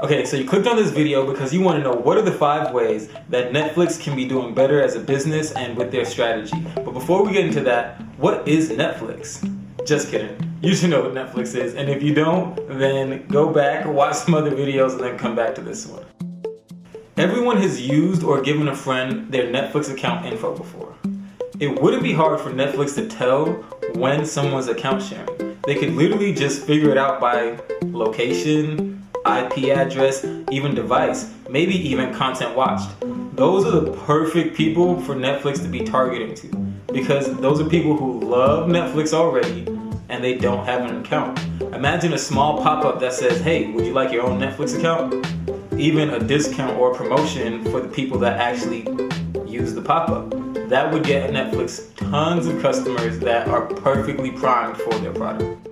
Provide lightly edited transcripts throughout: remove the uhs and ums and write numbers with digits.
Okay, so you clicked on this video because you want to know what are the 5 ways that Netflix can be doing better as a business and with their strategy. But before we get into that, what is Netflix? Just kidding. You should know what Netflix is, and if you don't, then go back, watch some other videos, and then come back to this one. Everyone has used or given a friend their Netflix account info before. It wouldn't be hard for Netflix to tell when someone's account sharing. They could literally just figure it out by location, IP address, even device, maybe even content watched. Those are the perfect people for Netflix to be targeting to, because those are people who love Netflix already and they don't have an account. Imagine a small pop-up that says, hey, would you like your own Netflix account? Even a discount or promotion for the people that actually use the pop-up. That would get Netflix tons of customers that are perfectly primed for their product.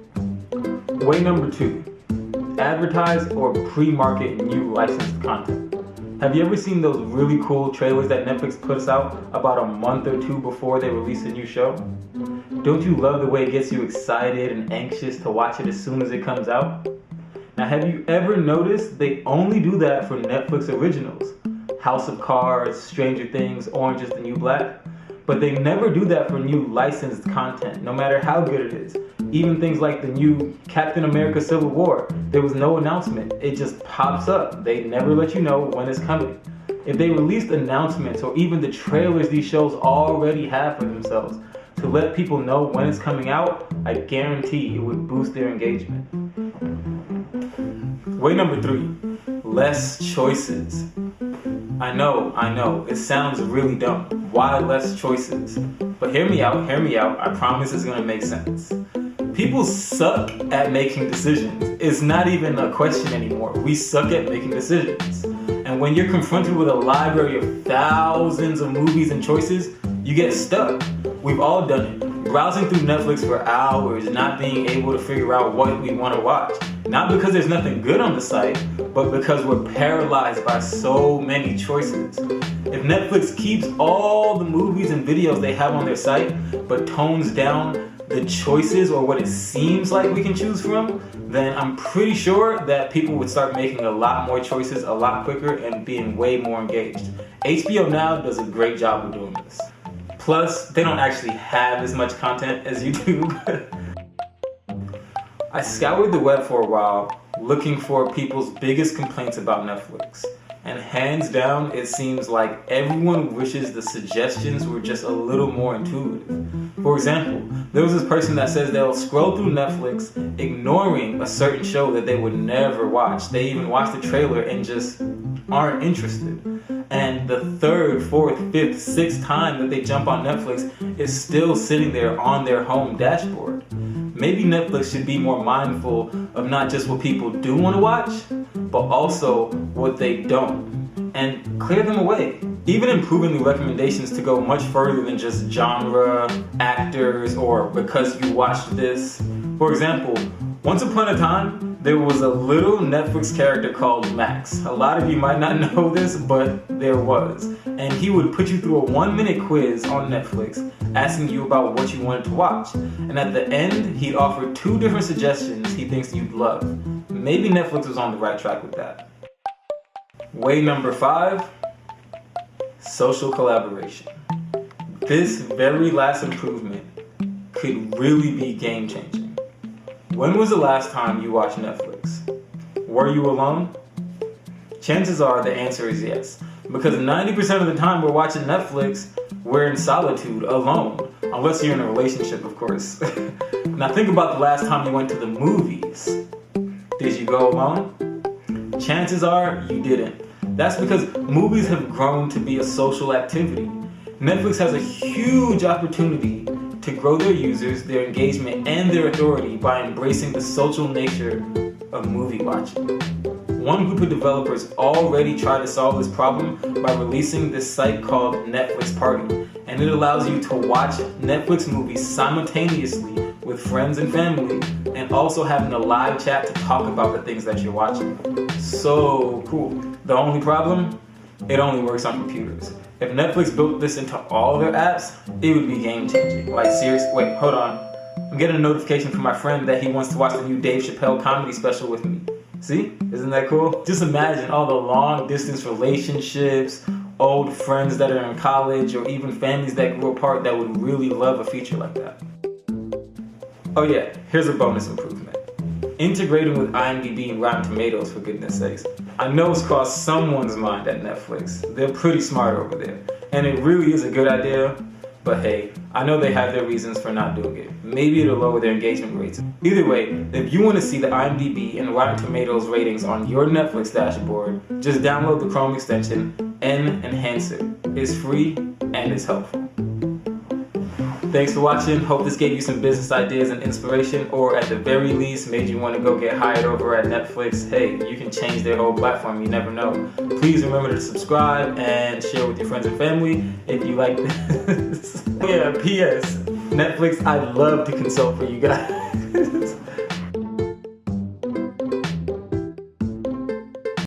Way number 2. Advertise or pre-market new licensed content. Have you ever seen those really cool trailers that Netflix puts out about a month or 2 before they release a new show? Don't you love the way it gets you excited and anxious to watch it as soon as it comes out? Now, have you ever noticed they only do that for Netflix originals? House of Cards, Stranger Things, Orange is the New Black? But they never do that for new licensed content, no matter how good it is. Even things like the new Captain America Civil War, there was no announcement. It just pops up. They never let you know when it's coming. If they released announcements or even the trailers these shows already have for themselves to let people know when it's coming out, I guarantee it would boost their engagement. Way number 3, less choices. I know, it sounds really dumb. Why less choices? But hear me out, I promise it's gonna make sense. People suck at making decisions. It's not even a question anymore. We suck at making decisions. And when you're confronted with a library of thousands of movies and choices, you get stuck. We've all done it. Browsing through Netflix for hours, not being able to figure out what we want to watch. Not because there's nothing good on the site, but because we're paralyzed by so many choices. If Netflix keeps all the movies and videos they have on their site, but tones down the choices or what it seems like we can choose from, then I'm pretty sure that people would start making a lot more choices a lot quicker and being way more engaged. HBO Now does a great job of doing this. Plus, they don't actually have as much content as YouTube. I scoured the web for a while looking for people's biggest complaints about Netflix. And hands down, it seems like everyone wishes the suggestions were just a little more intuitive. For example, there was this person that says they'll scroll through Netflix ignoring a certain show that they would never watch. They even watch the trailer and just aren't interested. And the 3rd, 4th, 5th, 6th time that they jump on Netflix is still sitting there on their home dashboard. Maybe Netflix should be more mindful of not just what people do want to watch, but also what they don't, and clear them away. Even improving the recommendations to go much further than just genre, actors, or because you watched this. For example, once upon a time, there was a little Netflix character called Max. A lot of you might not know this, but there was. And he would put you through a 1-minute quiz on Netflix, asking you about what you wanted to watch. And at the end, he'd offer 2 different suggestions he thinks you'd love. Maybe Netflix was on the right track with that. Way number 5, social collaboration. This very last improvement could really be game-changing. When was the last time you watched Netflix? Were you alone? Chances are the answer is yes. Because 90% of the time we're watching Netflix, we're in solitude, alone. Unless you're in a relationship, of course. Now think about the last time you went to the movies. Did you go alone? Chances are you didn't. That's because movies have grown to be a social activity. Netflix has a huge opportunity to grow their users, their engagement, and their authority by embracing the social nature of movie watching. One group of developers already tried to solve this problem by releasing this site called Netflix Party, and it allows you to watch Netflix movies simultaneously with friends and family, and also having a live chat to talk about the things that you're watching. So cool. The only problem? It only works on computers. If Netflix built this into all their apps, it would be game-changing. Like, seriously, wait, hold on. I'm getting a notification from my friend that he wants to watch the new Dave Chappelle comedy special with me. See? Isn't that cool? Just imagine all the long distance relationships, old friends that are in college, or even families that grew apart that would really love a feature like that. Oh yeah, here's a bonus improvement. Integrating with IMDb and Rotten Tomatoes, for goodness sakes. I know it's crossed someone's mind at Netflix. They're pretty smart over there. And it really is a good idea, but hey, I know they have their reasons for not doing it. Maybe it'll lower their engagement rates. Either way, if you want to see the IMDb and Rotten Tomatoes ratings on your Netflix dashboard, just download the Chrome extension N-Enhancer. It's free and it's helpful. Thanks for watching. Hope this gave you some business ideas and inspiration, or at the very least made you want to go get hired over at Netflix. Hey, you can change their whole platform, you never know. Please remember to subscribe and share with your friends and family if you like this. Yeah, P.S. Netflix, I'd love to consult for you guys.